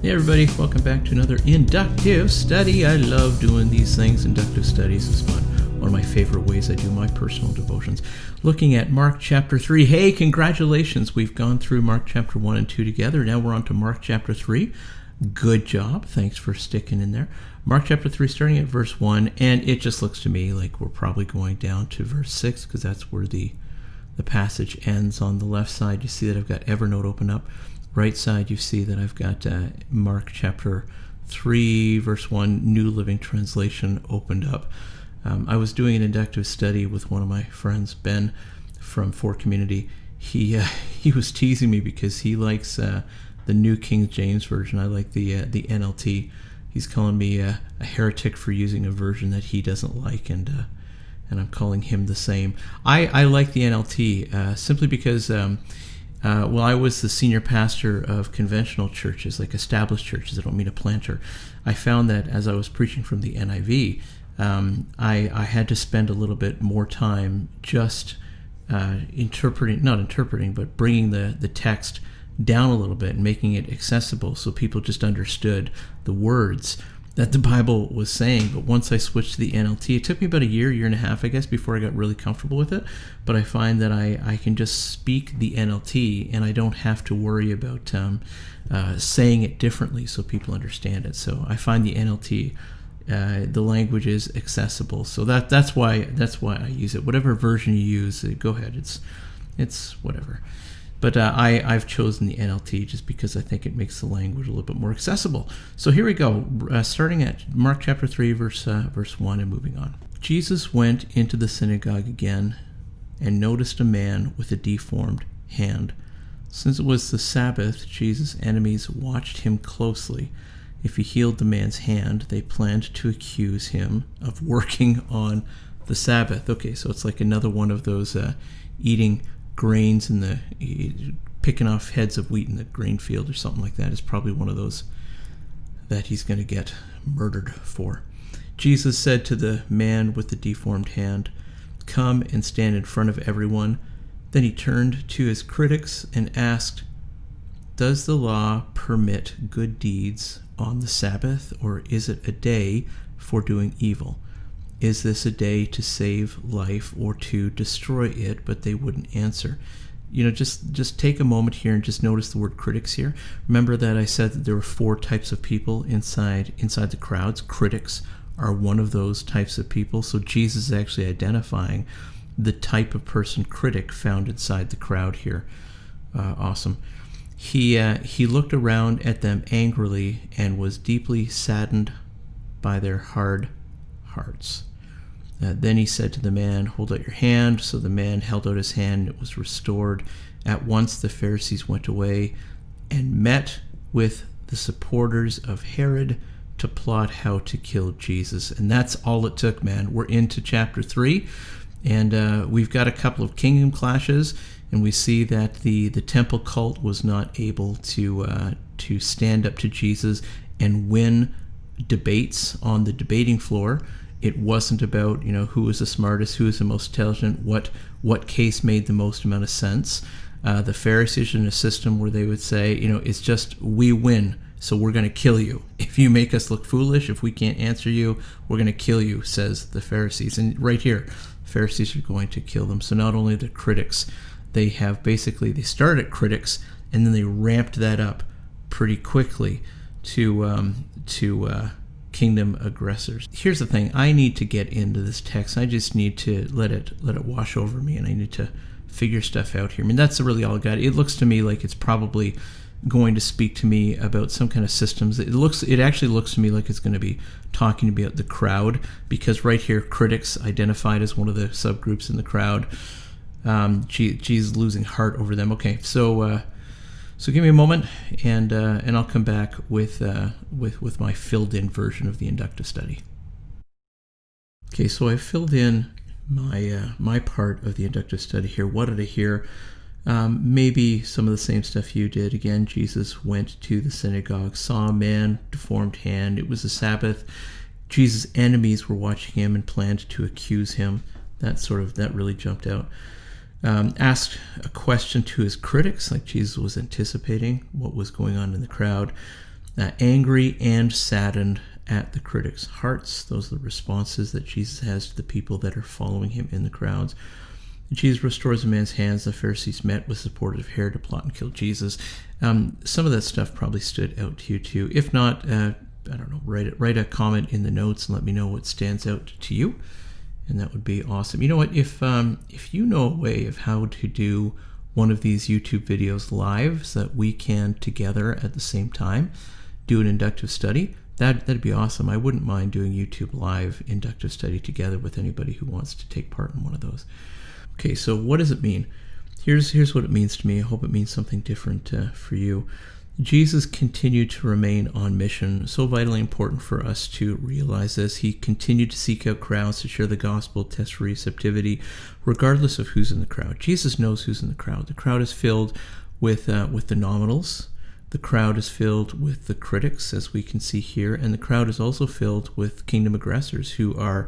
Hey everybody, welcome back to another inductive study. I love doing these things. Inductive studies is fun. One of my favorite ways I do my personal devotions. Looking at Mark chapter 3. Hey, congratulations. We've gone through Mark chapter 1 and 2 together. Now we're on to Mark chapter 3. Good job. Thanks for sticking in there. Mark chapter 3, starting at verse 1. And it just looks to me like we're probably going down to verse 6 because that's where the passage ends. On the left side, you see that I've got Evernote open up. Right side, you see that I've got Mark chapter 3, verse 1, New Living Translation opened up. I was doing an inductive study with one of my friends, Ben, from Fort Community. He was teasing me because he likes the New King James Version. I like the NLT. He's calling me a heretic for using a version that he doesn't like, and I'm calling him the same. I like the NLT simply because... I was the senior pastor of conventional churches, like established churches. I don't mean a planter. I found that as I was preaching from the NIV, I had to spend a little bit more time just not interpreting, but bringing the text down a little bit and making it accessible so people just understood the words that the Bible was saying. But once I switched to the NLT, it took me about a year and a half, I guess, before I got really comfortable with it. But I find that I can just speak the NLT and I don't have to worry about saying it differently so people understand it. So I find the NLT, the language is accessible. So that's why I use it. Whatever version you use, go ahead. It's whatever. But I've chosen the NLT just because I think it makes the language a little bit more accessible. So here we go, starting at Mark chapter 3, verse 1 and moving on. Jesus went into the synagogue again and noticed a man with a deformed hand. Since it was the Sabbath, Jesus' enemies watched him closely. If he healed the man's hand, they planned to accuse him of working on the Sabbath. Okay, so it's like another one of those eating grains in picking off heads of wheat in the grain field or something like that is probably one of those that he's going to get murdered for. Jesus said to the man with the deformed hand, "Come and stand in front of everyone." Then he turned to his critics and asked, "Does the law permit good deeds on the Sabbath, or is it a day for doing evil? Is this a day to save life or to destroy it?" But they wouldn't answer. Just take a moment here and just notice the word critics here. Remember that I said that there were 4 types of people inside the crowds. Critics are one of those types of people. So Jesus is actually identifying the type of person critic found inside the crowd here. Awesome. He looked around at them angrily and was deeply saddened by their hard hearts. Then he said to the man, "Hold out your hand." So the man held out his hand, and it was restored. At once the Pharisees went away and met with the supporters of Herod to plot how to kill Jesus. And that's all it took, man. We're into chapter 3, and we've got a couple of kingdom clashes, and we see that the temple cult was not able to stand up to Jesus and win debates on the debating floor. It wasn't about, who was the smartest, who was the most intelligent, what case made the most amount of sense. The Pharisees are in a system where they would say, it's just we win, so we're going to kill you. If you make us look foolish, if we can't answer you, we're going to kill you, says the Pharisees. And right here, Pharisees are going to kill them. So not only the critics, they started at critics, and then they ramped that up pretty quickly to kingdom aggressors. Here's the thing. I need to get into this text. I just need to let it wash over me, and I need to figure stuff out here. I mean, that's really all I got. It looks to me like it's probably going to speak to me about some kind of systems. It actually looks to me like it's going to be talking about the crowd, because right here, critics identified as one of the subgroups in the crowd. Jesus losing heart over them. Okay, so give me a moment, and I'll come back with my filled-in version of the inductive study. Okay, so I filled in my part of the inductive study here. What did I hear? Maybe some of the same stuff you did. Again, Jesus went to the synagogue, saw a man, deformed hand. It was the Sabbath. Jesus' enemies were watching him and planned to accuse him. That really jumped out. Asked a question to his critics, like Jesus was anticipating what was going on in the crowd. angry and saddened at the critics' hearts. Those are the responses that Jesus has to the people that are following him in the crowds. Jesus restores a man's hands. The Pharisees met with supporters of Herod to plot and kill Jesus. Some of that stuff probably stood out to you too. If not, I don't know, write a comment in the notes and let me know what stands out to you, and that would be awesome. You know what? If you know a way of how to do one of these YouTube videos live so that we can together at the same time do an inductive study, that'd be awesome. I wouldn't mind doing YouTube live inductive study together with anybody who wants to take part in one of those. Okay, so what does it mean? Here's what it means to me. I hope it means something different for you. Jesus continued to remain on mission. So vitally important for us to realize this. He continued to seek out crowds to share the gospel, test receptivity, regardless of who's in the crowd. Jesus knows who's in the crowd. The crowd is filled with the nominals. The crowd is filled with the critics, as we can see here, and the crowd is also filled with kingdom aggressors who are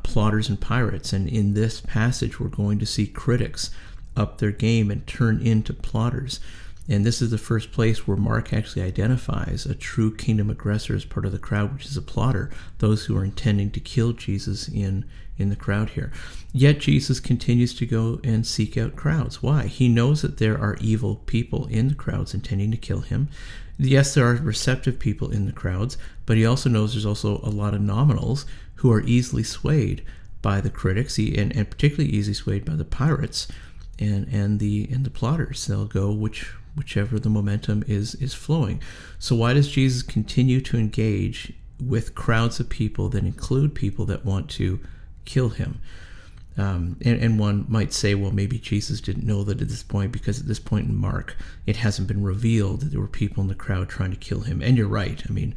plotters and pirates. And in this passage, we're going to see critics up their game and turn into plotters. And this is the first place where Mark actually identifies a true kingdom aggressor as part of the crowd, which is a plotter, those who are intending to kill Jesus in the crowd here. Yet Jesus continues to go and seek out crowds. Why? He knows that there are evil people in the crowds intending to kill him. Yes, there are receptive people in the crowds, but he also knows there's also a lot of nominals who are easily swayed by the critics, and particularly easily swayed by the pirates and the plotters. They'll go whichever the momentum is flowing. So why does Jesus continue to engage with crowds of people that include people that want to kill him? And one might say, well, maybe Jesus didn't know that at this point, because at this point in Mark, it hasn't been revealed that there were people in the crowd trying to kill him. And you're right. I mean,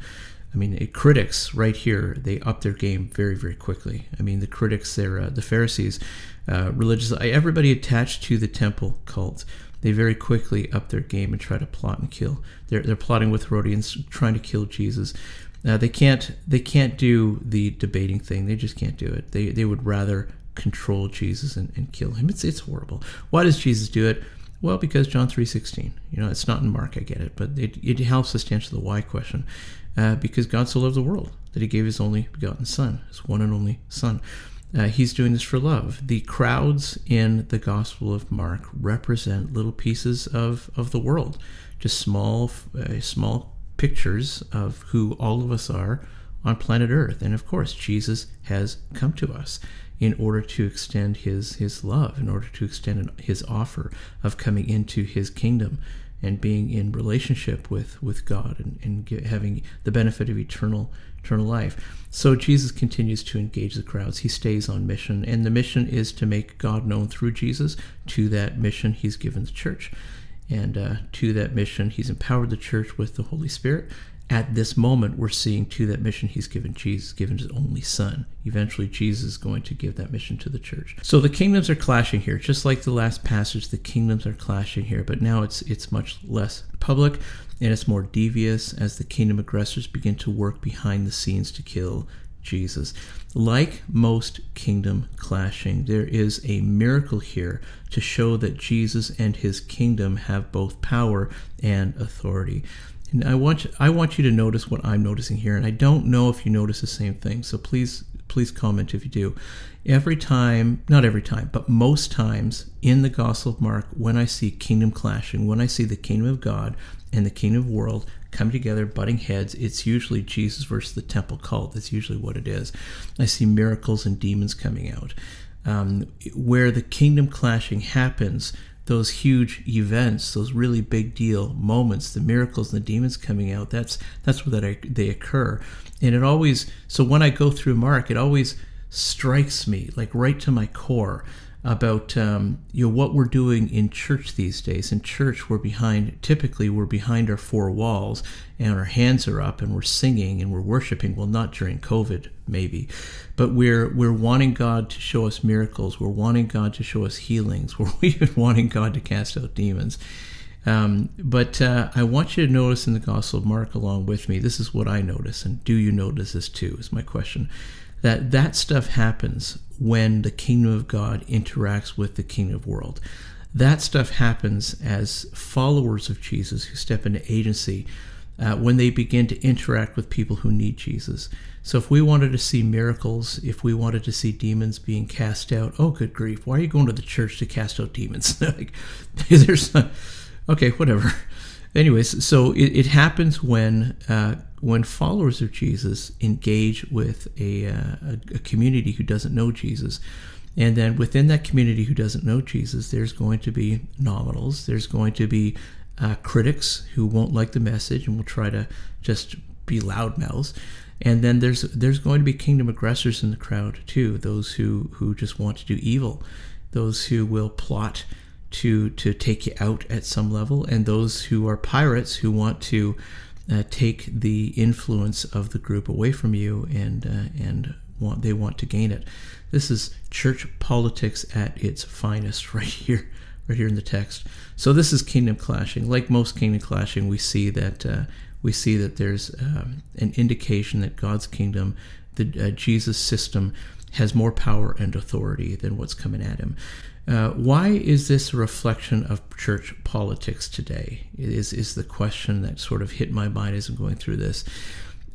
critics right here, they up their game very, very quickly. I mean, the critics, they're the Pharisees, religious, everybody attached to the temple cult. They very quickly up their game and try to plot and kill. They're plotting with Herodians, trying to kill Jesus. They can't do the debating thing. They just can't do it. They would rather control Jesus and kill him. It's horrible. Why does Jesus do it? Well, because John 3:16. It's not in Mark, I get it, but it helps us to answer the why question. Because God so loved the world that he gave his only begotten Son, his one and only Son. He's doing this for love. The crowds in the Gospel of Mark represent little pieces of the world, just small pictures of who all of us are on planet Earth. And of course, Jesus has come to us in order to extend his love, in order to extend his offer of coming into his kingdom and being in relationship with God and having the benefit of eternal life. So Jesus continues to engage the crowds. He stays on mission, and the mission is to make God known through Jesus. To that mission, he's given the church. And to that mission, he's empowered the church with the Holy Spirit. At this moment, we're seeing to that mission he's given Jesus, given his only Son. Eventually, Jesus is going to give that mission to the church. So the kingdoms are clashing here. Just like the last passage, the kingdoms are clashing here. But now it's much less public, and it's more devious as the kingdom aggressors begin to work behind the scenes to kill Jesus. Like most kingdom clashing, there is a miracle here to show that Jesus and his kingdom have both power and authority. And I want you to notice what I'm noticing here, and I don't know if you notice the same thing, so please comment if you do. Not every time, but most times in the Gospel of Mark, when I see kingdom clashing, when I see the kingdom of God and the kingdom of the world come together, butting heads, it's usually Jesus versus the temple cult. That's usually what it is. I see miracles and demons coming out. Where the kingdom clashing happens, those huge events, those really big deal moments, the miracles and the demons coming out, that's where they occur. And so when I go through Mark, it always strikes me, like right to my core, about what we're doing in church these days. In church, typically we're behind our four walls, and our hands are up, and we're singing and we're worshiping. Well, not during COVID, maybe, but we're wanting God to show us miracles. We're wanting God to show us healings. We're even wanting God to cast out demons. But I want you to notice in the Gospel of Mark along with me, this is what I notice, and do you notice this too, is my question, that stuff happens when the kingdom of God interacts with the kingdom of the world. That stuff happens as followers of Jesus who step into agency. when they begin to interact with people who need Jesus. So if we wanted to see miracles, if we wanted to see demons being cast out, oh, good grief, why are you going to the church to cast out demons? Okay, whatever. Anyways, so it happens when followers of Jesus engage with a community who doesn't know Jesus. And then within that community who doesn't know Jesus, there's going to be nominals. There's going to be critics who won't like the message and will try to just be loudmouths. And then there's going to be kingdom aggressors in the crowd too, those who just want to do evil, those who will plot to take you out at some level, and those who are pirates who want to take the influence of the group away from you and want to gain it. This is church politics at its finest right here in the text. So this is kingdom clashing. Like most kingdom clashing, we see that there's an indication that God's kingdom, the Jesus system, has more power and authority than what's coming at him. Why is this a reflection of church politics today? Is the question that sort of hit my mind as I'm going through this.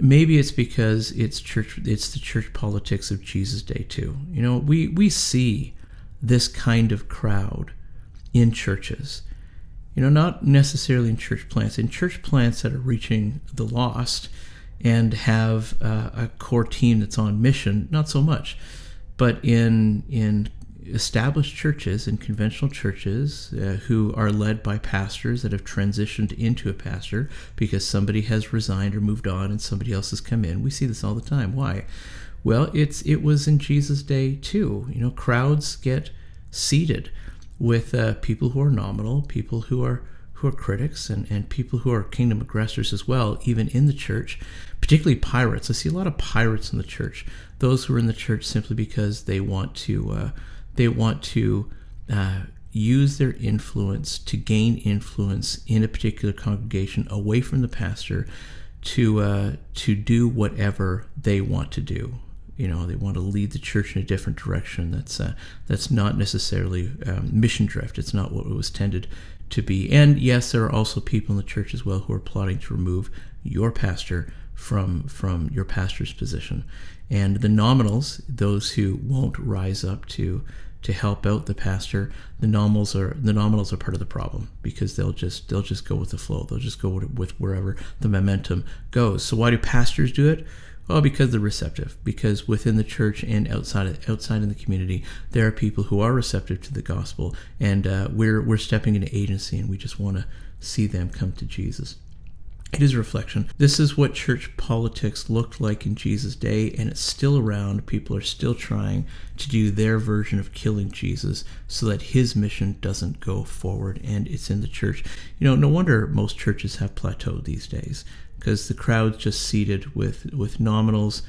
Maybe it's because it's the church politics of Jesus' day too. You know, we see this kind of crowd in churches. You know, not necessarily in church plants. In church plants that are reaching the lost and have a core team that's on mission, not so much. But in established churches, in conventional churches who are led by pastors that have transitioned into a pastor because somebody has resigned or moved on and somebody else has come in. We see this all the time. Why? Well, it was in Jesus' day too. You know, crowds get seated with people who are nominal, people who are critics, and people who are kingdom aggressors as well, even in the church, particularly pirates. I see a lot of pirates in the church, those who are in the church simply because they want to use their influence to gain influence in a particular congregation away from the pastor to do whatever they want to do. You know, they want to lead the church in a different direction. That's not necessarily mission drift. It's not what it was tended to be. And yes, there are also people in the church as well who are plotting to remove your pastor from your pastor's position. And the nominals, those who won't rise up to help out the pastor, the nominals are part of the problem, because they'll just go with the flow. They'll just go with wherever the momentum goes. So why do pastors do it? Well, because they're receptive. Because within the church and outside in the community, there are people who are receptive to the gospel, and we're stepping into agency, and we just want to see them come to Jesus. It is a reflection. This is what church politics looked like in Jesus' day, and it's still around. People are still trying to do their version of killing Jesus so that his mission doesn't go forward, and it's in the church. You know, no wonder most churches have plateaued these days, because the crowd's just seated with nominals,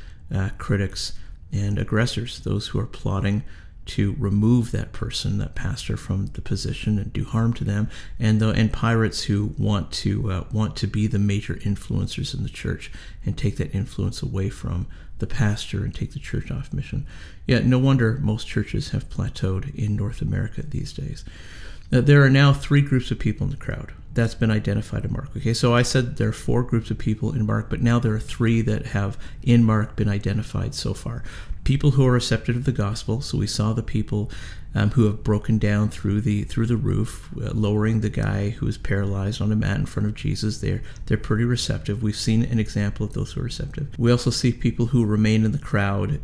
critics, and aggressors, those who are plotting to remove that person, that pastor, from the position and do harm to them, and pirates who want to be the major influencers in the church and take that influence away from the pastor and take the church off mission. Yeah, no wonder most churches have plateaued in North America these days. There are now 3 groups of people in the crowd. That's been identified in Mark. Okay, so I said there are 4 groups of people in Mark, but now there are 3 that have in Mark been identified so far. People who are receptive to the gospel. So we saw the people who have broken down through the roof, lowering the guy who is paralyzed on a mat in front of Jesus. They're pretty receptive. We've seen an example of those who are receptive. We also see people who remain in the crowd,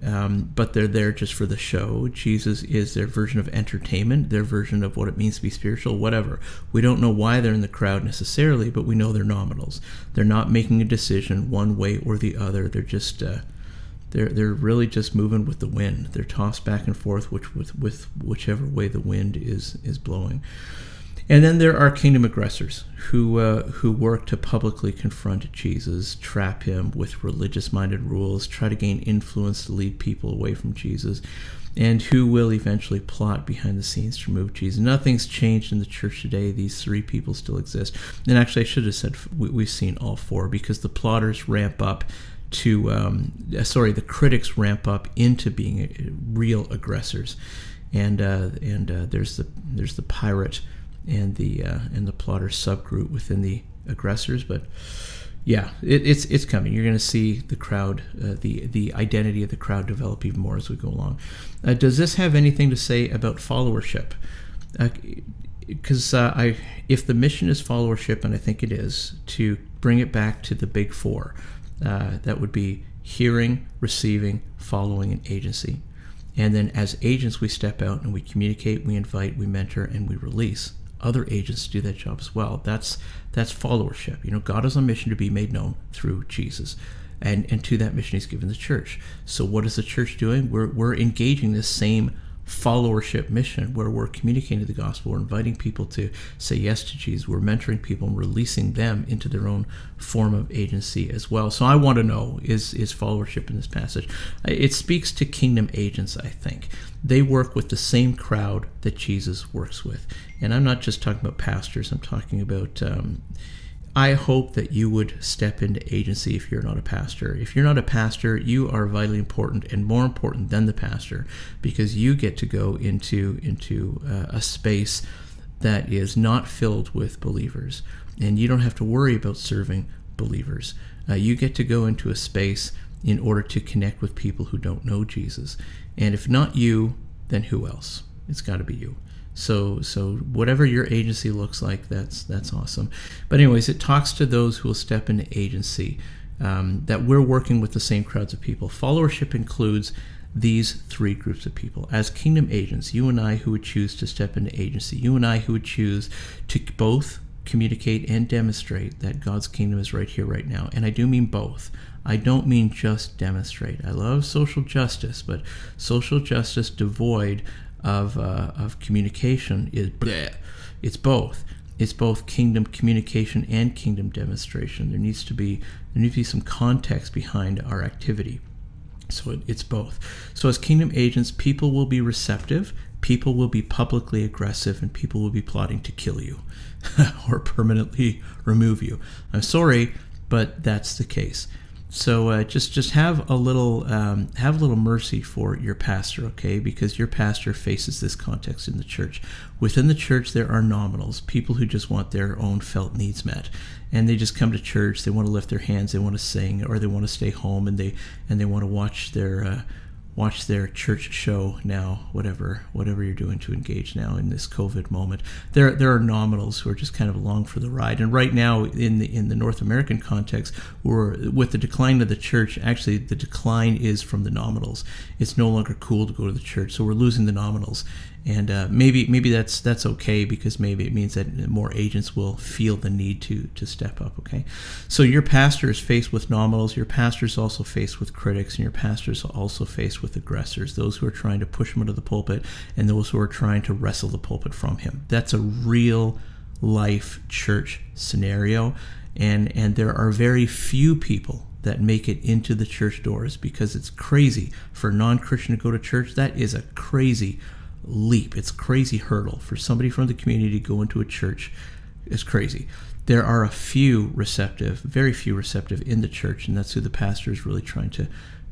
but they're there just for the show. Jesus is their version of entertainment, their version of what it means to be spiritual, whatever. We don't know why they're in the crowd necessarily, but we know they're nominals. They're not making a decision one way or the other. They're just they're really just moving with the wind. They're tossed back and forth with whichever way the wind is blowing. And then there are kingdom aggressors who work to publicly confront Jesus, trap him with religious-minded rules, try to gain influence to lead people away from Jesus, and who will eventually plot behind the scenes to remove Jesus. Nothing's changed in the church today. These 3 people still exist. And actually, I should have said we've seen all 4, because the plotters ramp up to the critics ramp up into being real aggressors, and there's the pirate and the plotter subgroup within the aggressors. But Yeah, it's coming. You're going to see the crowd, the identity of the crowd develop even more as we go along. Does this have anything to say about followership? Because if the mission is followership, and I think it is, to bring it back to the big four, that would be hearing, receiving, following, and agency. And then as agents, we step out and we communicate, we invite, we mentor, and we release other agents to do that job as well. That's followership. God is on mission to be made known through Jesus. And to that mission he's given the church. So what is the church doing? We're engaging this same followership mission where we're communicating the gospel, we're inviting people to say yes to Jesus, we're mentoring people and releasing them into their own form of agency as well. So I want to know, is followership in this passage? It speaks to kingdom agents, I think. They work with the same crowd that Jesus works with. And I'm not just talking about pastors, I'm talking about I hope that you would step into agency if you're not a pastor. If you're not a pastor, you are vitally important and more important than the pastor, because you get to go into a space that is not filled with believers, and you don't have to worry about serving believers. You get to go into a space in order to connect with people who don't know Jesus. And if not you, then who else? It's got to be you. So whatever your agency looks like, that's awesome. But anyways, it talks to those who will step into agency, that we're working with the same crowds of people. Followership includes these three groups of people. As kingdom agents, you and I who would choose to step into agency, you and I who would choose to both communicate and demonstrate that God's kingdom is right here, right now. And I do mean both. I don't mean just demonstrate. I love social justice, but social justice devoid of communication is bleh. It's both. It's both kingdom communication and kingdom demonstration. There needs to be some context behind our activity. So it's both. So as kingdom agents, people will be receptive, people will be publicly aggressive, and people will be plotting to kill you or permanently remove you. I'm sorry, but that's the case. So just have a little mercy for your pastor, okay? Because your pastor faces this context in the church. Within the church, there are nominals, people who just want their own felt needs met, and they just come to church. They want to lift their hands, they want to sing, or they want to stay home, and they want to watch their church show now, whatever you're doing to engage now in this COVID moment. There are nominals who are just kind of along for the ride. And right now in the North American context, with the decline of the church, actually the decline is from the nominals. It's no longer cool to go to the church, so we're losing the nominals. And maybe that's okay, because maybe it means that more agents will feel the need to step up, okay? So your pastor is faced with nominals, your pastor is also faced with critics, and your pastor is also faced with aggressors, those who are trying to push him into the pulpit and those who are trying to wrestle the pulpit from him. That's a real life church scenario, and there are very few people that make it into the church doors, because it's crazy for a non-Christian to go to church. That is a crazy leap. It's a crazy hurdle for somebody from the community to go into a church. It's crazy. There are a few receptive, very few receptive in the church, and that's who the pastor is really trying to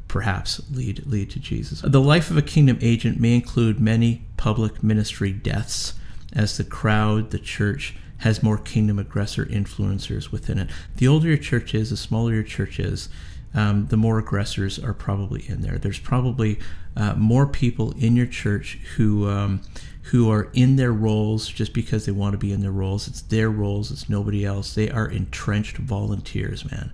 perhaps lead to Jesus. The life of a kingdom agent may include many public ministry deaths, as the crowd, the church, has more kingdom aggressor influencers within it. The older your church is, the smaller your church is, the more aggressors are probably in there. There's probably more people in your church who are in their roles just because they want to be in their roles. It's their roles. It's nobody else. They are entrenched volunteers, man.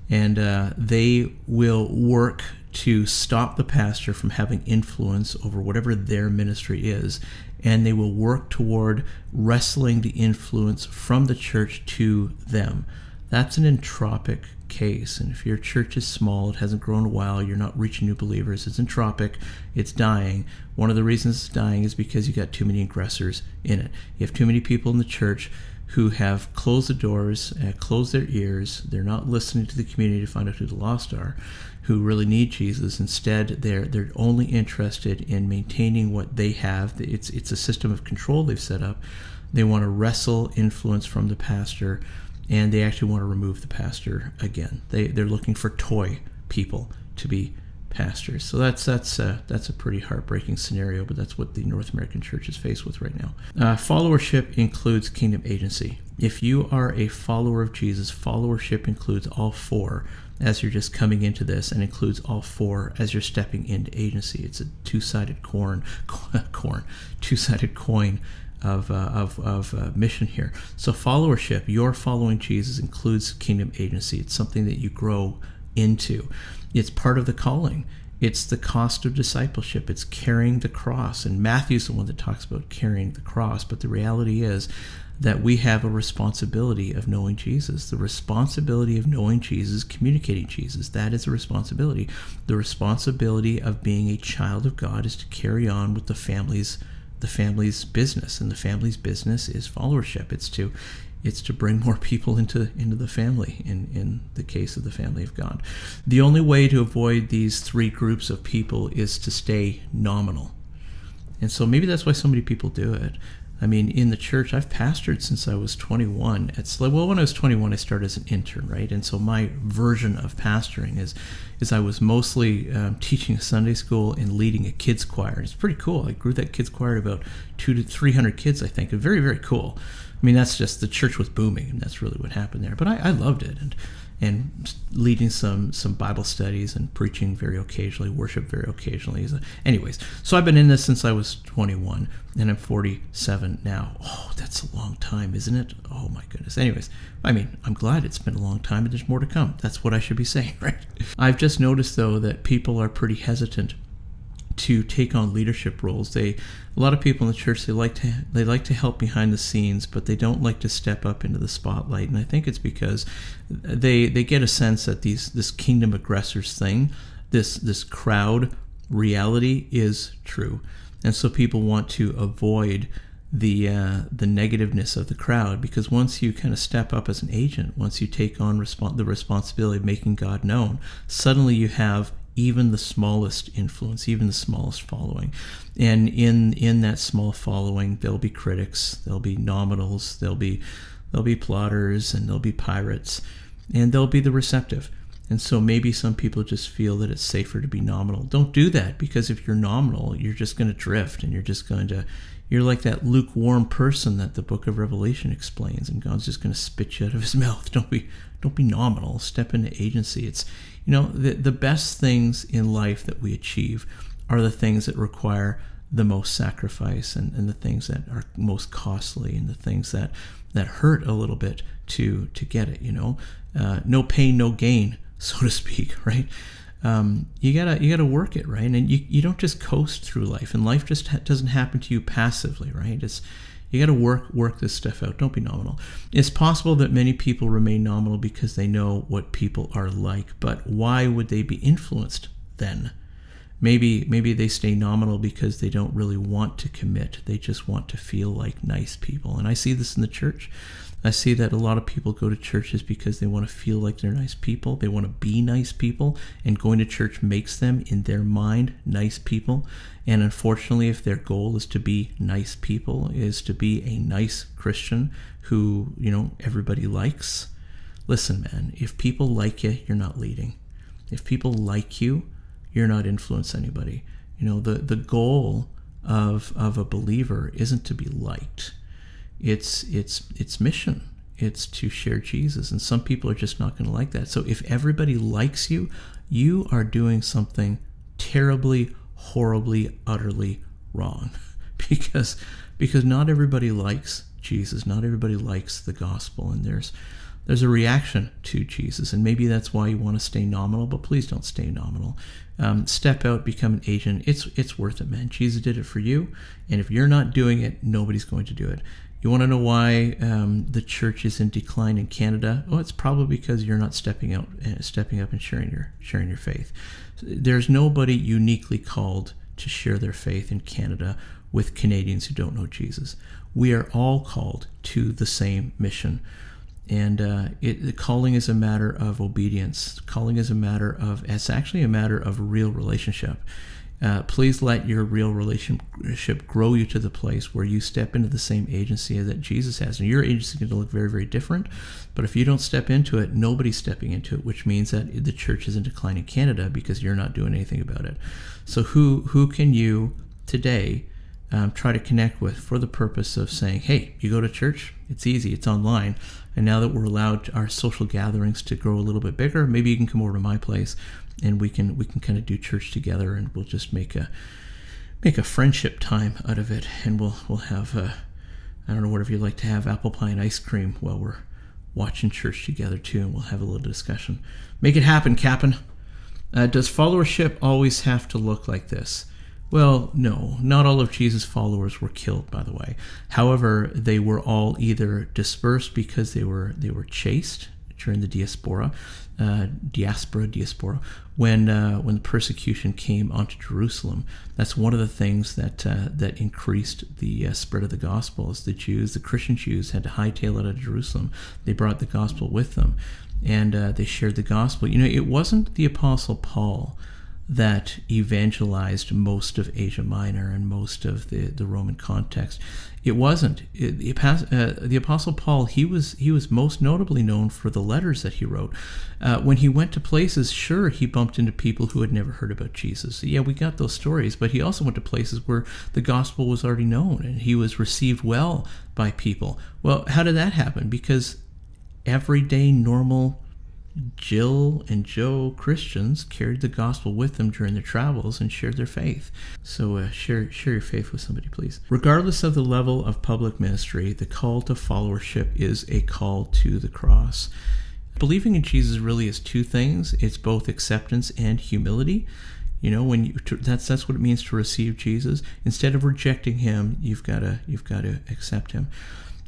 And they will work to stop the pastor from having influence over whatever their ministry is. And they will work toward wrestling the influence from the church to them. That's an entropic case. And if your church is small, it hasn't grown a while, you're not reaching new believers, it's entropic, it's dying. One of the reasons it's dying is because you got too many aggressors in it. You have too many people in the church who have closed the doors, closed their ears. They're not listening to the community to find out who the lost are, who really need Jesus. Instead, they're only interested in maintaining what they have. It's a system of control they've set up. They want to wrestle influence from the pastor, and they actually want to remove the pastor again. They're looking for toy people to be pastors. So that's a pretty heartbreaking scenario, but that's what the North American church is faced with right now. Followership includes kingdom agency. If you are a follower of Jesus, followership includes all four as you're just coming into this, and includes all four as you're stepping into agency. It's a two-sided two-sided coin of mission here. So followership, your following Jesus, includes kingdom agency. It's something that you grow into. It's part of the calling. It's the cost of discipleship. It's carrying the cross. And Matthew's the one that talks about carrying the cross. But the reality is that we have a responsibility of knowing Jesus. The responsibility of knowing Jesus, communicating Jesus, that is a responsibility. The responsibility of being a child of God is to carry on with the family's business, and the family's business is followership. It's to bring more people into the family, in the case of the family of God. The only way to avoid these three groups of people is to stay nominal. And so maybe that's why so many people do it. I mean, in the church, I've pastored since I was 21. When I was 21, I started as an intern, right? And so my version of pastoring is I was mostly teaching a Sunday school and leading a kids choir. It's pretty cool. I grew that kids choir to about 200 to 300 kids, I think. Very, very cool. I mean, that's just, the church was booming, and that's really what happened there. But I loved it, and leading some Bible studies and preaching very occasionally, worship very occasionally. Anyways, so I've been in this since I was 21, and I'm 47 now. Oh, that's a long time, isn't it? Oh my goodness. Anyways, I mean, I'm glad it's been a long time, and there's more to come. That's what I should be saying, right? I've just noticed, though, that people are pretty hesitant to take on leadership roles. A lot of people in the church, they like to help behind the scenes, but they don't like to step up into the spotlight. And I think it's because they get a sense that this kingdom aggressors thing, this crowd reality is true, and so people want to avoid the negativeness of the crowd, because once you kind of step up as an agent, once you take on the responsibility of making God known, suddenly you have even the smallest influence, even the smallest following. And in that small following, there'll be critics, there'll be nominals, there'll be plotters, and there'll be pirates, and there'll be the receptive. And so maybe some people just feel that it's safer to be nominal. Don't do that, because if you're nominal, you're just going to drift, and you're like that lukewarm person that the book of Revelation explains, and God's just going to spit you out of his mouth. Don't be nominal. Step into agency. It's, the best things in life that we achieve are the things that require the most sacrifice, and the things that are most costly, and the things that hurt a little bit to get it. No pain, no gain, so to speak, right? You gotta work it, right? And you don't just coast through life, and life just doesn't happen to you passively, right? You gotta work this stuff out. Don't be nominal. It's possible that many people remain nominal because they know what people are like, but why would they be influenced then? Maybe they stay nominal because they don't really want to commit. They just want to feel like nice people. And I see this in the church. I see that a lot of people go to churches because they want to feel like they're nice people. They want to be nice people, and going to church makes them, in their mind, nice people. And unfortunately, if their goal is to be nice people, is to be a nice Christian who, everybody likes, listen, man, if people like you, you're not leading. If people like you, you're not influencing anybody. The goal of a believer isn't to be liked. It's mission. It's to share Jesus, and some people are just not going to like that. So if everybody likes you, you are doing something terribly, horribly, utterly wrong, because not everybody likes Jesus. Not everybody likes the gospel, and there's a reaction to Jesus, and maybe that's why you want to stay nominal. But please don't stay nominal. Step out, become an agent. It's worth it, man. Jesus did it for you, and if you're not doing it, nobody's going to do it. You want to know why the church is in decline in Canada? Well, it's probably because you're not stepping up and sharing your faith. There's nobody uniquely called to share their faith in Canada with Canadians who don't know Jesus. We are all called to the same mission. And the calling is a matter of obedience. Calling is it's actually a matter of real relationship. Please let your real relationship grow you to the place where you step into the same agency that Jesus has. And your agency is going to look very, very different. But if you don't step into it, nobody's stepping into it, which means that the church is in decline in Canada because you're not doing anything about it. So who can you today try to connect with for the purpose of saying, hey, you go to church, it's easy, it's online. And now that we're allowed our social gatherings to grow a little bit bigger, maybe you can come over to my place and we can kind of do church together, and we'll just make a friendship time out of it. And we'll have, I don't know, whatever you like to have, apple pie and ice cream while we're watching church together too, and we'll have a little discussion. Make it happen, Cap'n. Does followership always have to look like this? Well, no, not all of Jesus' followers were killed, by the way. However, they were all either dispersed because they were chased during the diaspora, when the persecution came onto Jerusalem. That's one of the things that increased the spread of the gospel. Is the Christian Jews had to hightail it out of Jerusalem. They brought the gospel with them, and they shared the gospel. It wasn't the Apostle Paul that evangelized most of Asia Minor and most of the Roman context. It wasn't. The Apostle Paul, he was most notably known for the letters that he wrote. When he went to places, sure, he bumped into people who had never heard about Jesus. Yeah, we got those stories, but he also went to places where the gospel was already known, and he was received well by people. Well, how did that happen? Because everyday, normal Jill and Joe Christians carried the gospel with them during their travels and shared their faith. So share your faith with somebody, please. Regardless of the level of public ministry, the call to followership is a call to the cross. Believing in Jesus really is two things. It's both acceptance and humility. That's what it means to receive Jesus. Instead of rejecting him, you've got to accept him.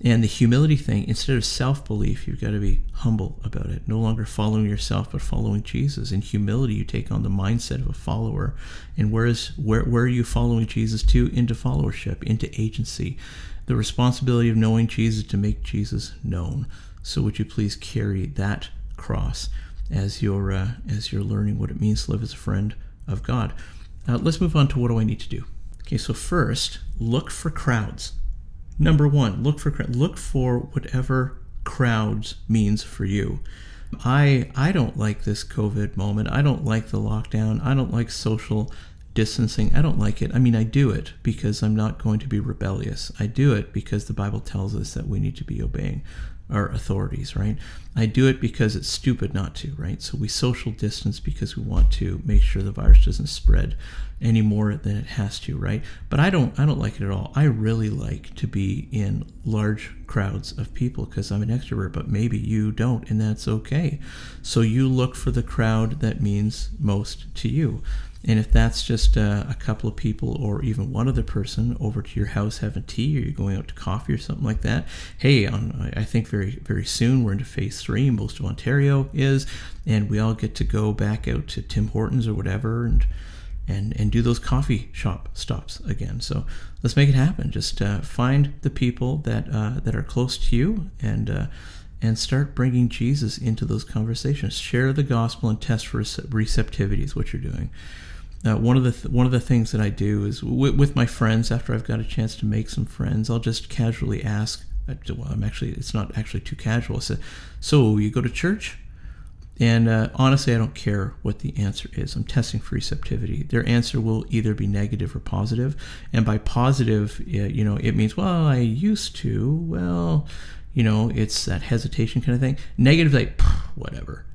And the humility thing, instead of self-belief, you've got to be humble about it. No longer following yourself, but following Jesus. In humility, you take on the mindset of a follower. And where are you following Jesus to? Into followership, into agency. The responsibility of knowing Jesus to make Jesus known. So would you please carry that cross as you're learning what it means to live as a friend of God. Let's move on to what do I need to do. Okay, so first, look for crowds. Number one, look for whatever crowds means for you. I don't like this COVID moment. I don't like the lockdown. I don't like social distancing. I don't like it. I mean, I do it because I'm not going to be rebellious. I do it because the Bible tells us that we need to be obeying our authorities, right? I do it because it's stupid not to, right? So we social distance because we want to make sure the virus doesn't spread any more than it has to, right? But I don't like it at all. I really like to be in large crowds of people because I'm an extrovert, but maybe you don't, and that's okay. So you look for the crowd that means most to you. And if that's just a couple of people or even one other person over to your house having tea, or you're going out to coffee or something like that, hey, I think very, very soon we're into phase 3, most of Ontario is, and we all get to go back out to Tim Hortons or whatever and do those coffee shop stops again. So let's make it happen. Just find the people that are close to you and start bringing Jesus into those conversations. Share the gospel and test for receptivity is what you're doing. One of the things that I do is with my friends, after I've got a chance to make some friends, I'll just casually ask. It's not actually too casual. I say, so you go to church? And honestly, I don't care what the answer is. I'm testing for receptivity. Their answer will either be negative or positive. And by positive, it means, well, I used to. Well, it's that hesitation kind of thing. Negative, like, whatever,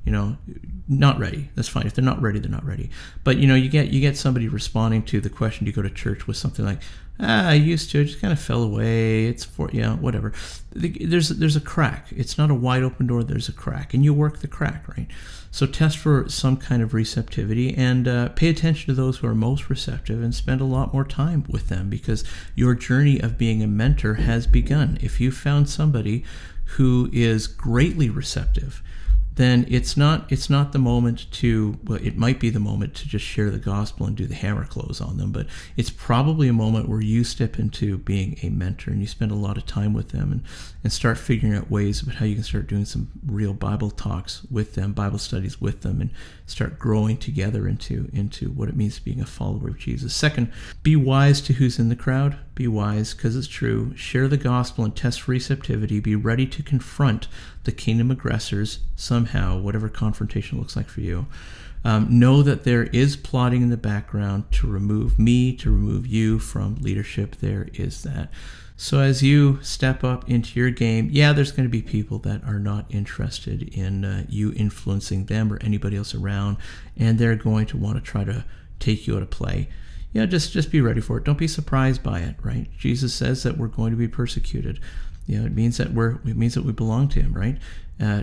not ready. That's fine. If they're not ready, they're not ready. But, you get somebody responding to the question, do you go to church, with something like, I used to, it just kind of fell away. It's for, whatever. There's a crack. It's not a wide open door. There's a crack, and you work the crack, right? So test for some kind of receptivity and pay attention to those who are most receptive and spend a lot more time with them, because your journey of being a mentor has begun. If you found somebody who is greatly receptive, then it's not the moment to, well, it might be the moment to just share the gospel and do the hammer close on them, but it's probably a moment where you step into being a mentor and you spend a lot of time with them and start figuring out ways about how you can start doing some real Bible talks with them, Bible studies with them, and start growing together into what it means to being a follower of Jesus. Second, be wise to who's in the crowd. Be wise, because it's true. Share the gospel and test for receptivity. Be ready to confront the kingdom aggressors. Some somehow, whatever confrontation looks like for you, know that there is plotting in the background to remove me, to remove you from leadership. There is that. So as you step up into your game, there's going to be people that are not interested in you influencing them or anybody else around, and they're going to want to try to take you out of play. Just be ready for it. Don't be surprised by it, right? Jesus says that we're going to be persecuted. It means that we belong to him, right? The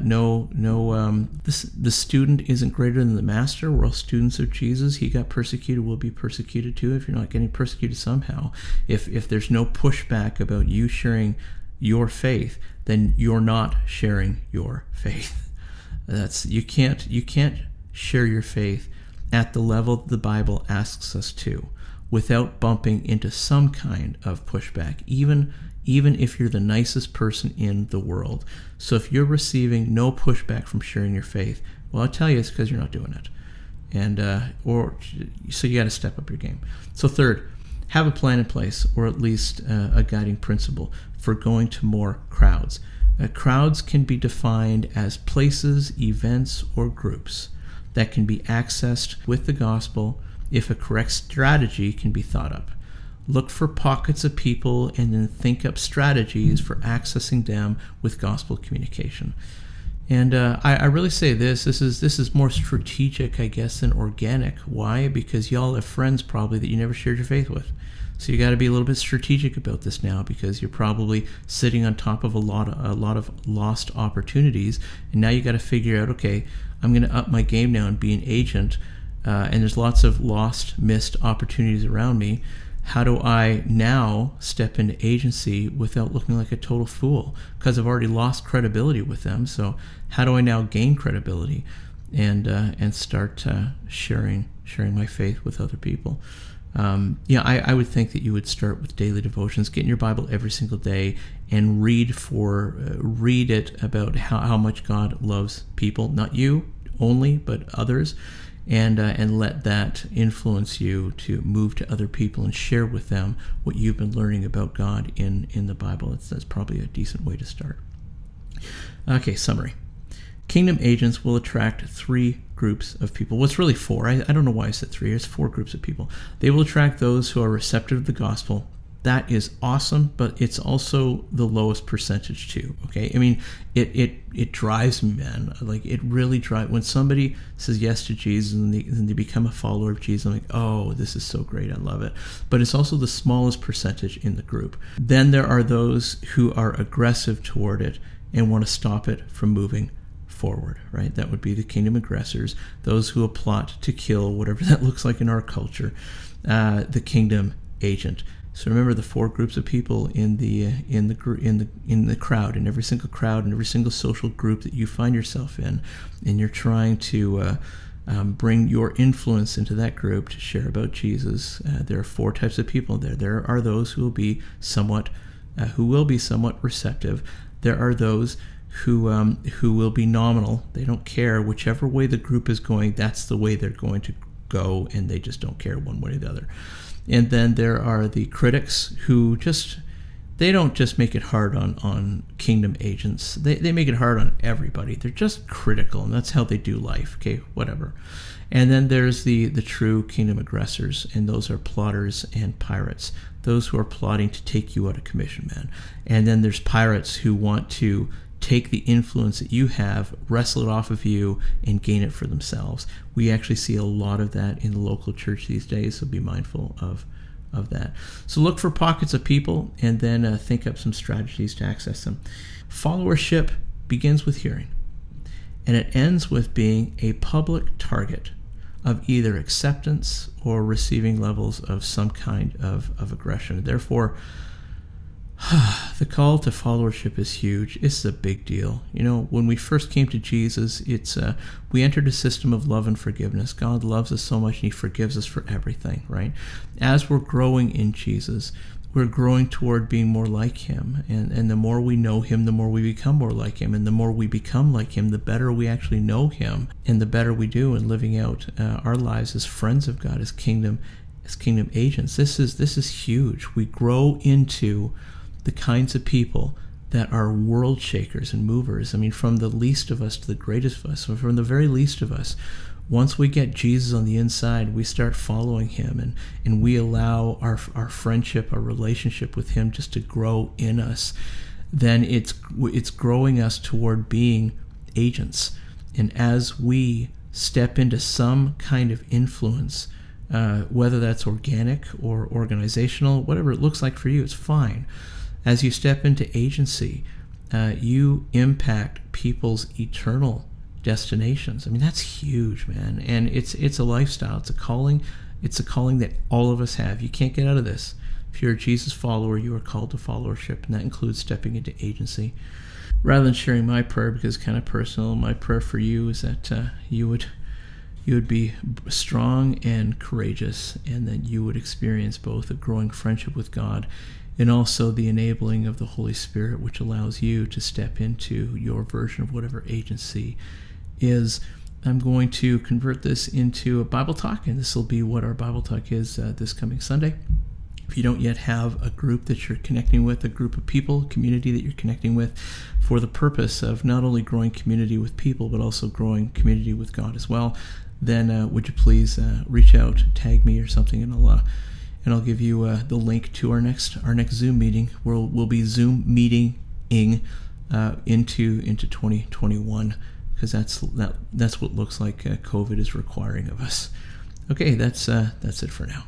student isn't greater than the master. We're all students of Jesus. He got persecuted, we'll be persecuted too if you're not getting persecuted somehow. If there's no pushback about you sharing your faith, then you're not sharing your faith. You can't share your faith at the level the Bible asks us to without bumping into some kind of pushback, even if you're the nicest person in the world. So if you're receiving no pushback from sharing your faith, well, I'll tell you it's because you're not doing it. So you got to step up your game. So third, have a plan in place, or at least a guiding principle for going to more crowds. Crowds can be defined as places, events, or groups that can be accessed with the gospel if a correct strategy can be thought up. Look for pockets of people and then think up strategies for accessing them with gospel communication. And I really say this is more strategic, I guess, than organic. Why? Because y'all have friends probably that you never shared your faith with. So you got to be a little bit strategic about this now, because you're probably sitting on top of a lot of lost opportunities, and now you got to figure out, okay, I'm going to up my game now and be an agent, and there's lots of missed opportunities around me. How do I now step into agency without looking like a total fool? Because I've already lost credibility with them. So how do I now gain credibility and start sharing my faith with other people? I would think that you would start with daily devotions. Get in your Bible every single day and read it about how much God loves people, not you only, but others. And let that influence you to move to other people and share with them what you've been learning about God in the Bible. That's probably a decent way to start. Okay, summary. Kingdom agents will attract 3 groups of people. Well, it's really 4. I don't know why I said 3. It's 4 groups of people. They will attract those who are receptive to the gospel. That is awesome, but it's also the lowest percentage too. Okay, I mean, it drives me, man. Like, it really drives when somebody says yes to Jesus and they become a follower of Jesus. I'm like, oh, this is so great, I love it. But it's also the smallest percentage in the group. Then there are those who are aggressive toward it and want to stop it from moving forward. Right, that would be the kingdom aggressors, those who will plot to kill, whatever that looks like in our culture. The kingdom agent. So remember the 4 groups of people in the crowd, in every single crowd, in every single social group that you find yourself in, and you're trying to bring your influence into that group to share about Jesus. There are 4 types of people there. There are those who will be somewhat receptive. There are those who will be nominal. They don't care. Whichever way the group is going, that's the way they're going to go, and they just don't care one way or the other. And then there are the critics who they don't just make it hard on kingdom agents. They make it hard on everybody. They're just critical, and that's how they do life. Okay, whatever. And then there's the true kingdom aggressors, and those are plotters and pirates, those who are plotting to take you out of commission, man. And then there's pirates who want to take the influence that you have, wrestle it off of you, and gain it for themselves. We actually see a lot of that in the local church these days, so be mindful of that. So look for pockets of people, and then think up some strategies to access them. Followership begins with hearing, and it ends with being a public target of either acceptance or receiving levels of some kind of aggression. Therefore, the call to followership is huge. It's a big deal. You know, when we first came to Jesus, we entered a system of love and forgiveness. God loves us so much, and He forgives us for everything, right? As we're growing in Jesus, we're growing toward being more like Him. And the more we know Him, the more we become more like Him. And the more we become like Him, the better we actually know Him, and the better we do in living out our lives as friends of God, as kingdom agents. This is huge. We grow into the kinds of people that are world shakers and movers. I mean, from the least of us to the greatest of us, so from the very least of us, once we get Jesus on the inside, we start following him, and we allow our friendship, our relationship with him just to grow in us, then it's growing us toward being agents. And as we step into some kind of influence, whether that's organic or organizational, whatever it looks like for you, it's fine. As you step into agency, you impact people's eternal destinations. I mean, that's huge, man. And it's a lifestyle. It's a calling. It's a calling that all of us have. You can't get out of this. If you're a Jesus follower, you are called to followership, and that includes stepping into agency. Rather than sharing my prayer, because it's kind of personal, my prayer for you is that you would be strong and courageous, and that you would experience both a growing friendship with God and also the enabling of the Holy Spirit, which allows you to step into your version of whatever agency is. I'm going to convert this into a Bible talk, and this will be what our Bible talk is this coming Sunday. If you don't yet have a group that you're connecting with, a group of people, community that you're connecting with, for the purpose of not only growing community with people, but also growing community with God as well, then would you please reach out, tag me or something, and I'll give you the link to our next Zoom meeting. We'll be Zoom meeting into 2021, because that's what it looks like COVID is requiring of us. Okay, that's it for now.